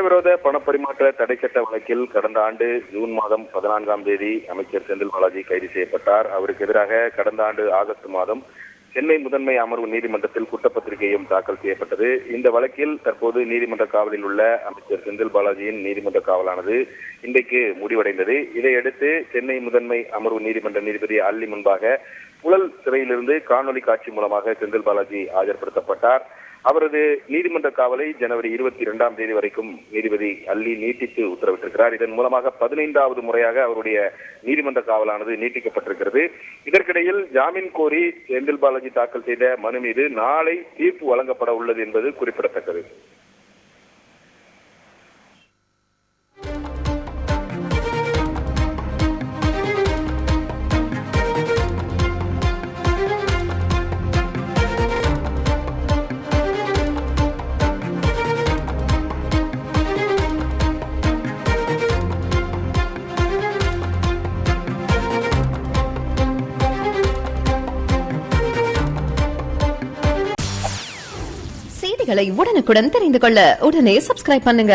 சட்டவிரோத பணப்பரிமாற்ற தடை சட்ட வழக்கில் கடந்த ஆண்டு ஜூன் மாதம் 14ஆம் தேதி அமைச்சர் செந்தில் பாலாஜி கைது செய்யப்பட்டார். அவருக்கு எதிராக கடந்த ஆண்டு ஆகஸ்ட் மாதம் சென்னை முதன்மை அமர்வு நீதிமன்றத்தில் குற்றப்பத்திரிகையும் தாக்கல் செய்யப்பட்டது. இந்த வழக்கில் தற்போது நீதிமன்ற காவலில் உள்ள அமைச்சர் செந்தில் பாலாஜியின் நீதிமன்ற காவலானது இன்றைக்கு முடிவடைந்தது. இதையடுத்து சென்னை முதன்மை அமர்வு நீதிமன்ற நீதிபதி அல்லி முன்பாக புழல் சிறையிலிருந்து காணொலி காட்சி மூலமாக செந்தில் பாலாஜி ஆஜர்படுத்தப்பட்டார். அவரது நீதிமன்ற காவலை ஜனவரி 22ஆம் தேதி வரைக்கும் நீதிபதி அல்லி நீட்டித்து உத்தரவிட்டிருக்கிறார். இதன் மூலமாக 15வது முறையாக அவருடைய நீதிமன்ற காவலானது நீட்டிக்கப்பட்டிருக்கிறது. இதற்கிடையில் ஜாமீன் கோரி செந்தில் பாலாஜி தாக்கல் செய்த மனு மீது நாளை தீர்ப்பு வழங்கப்பட உள்ளது என்பது குறிப்பிடத்தக்கது. செய்திகளை உடனுக்குடன் தெரிந்து கொள்ள உடனே சப்ஸ்கிரைப் பண்ணுங்க.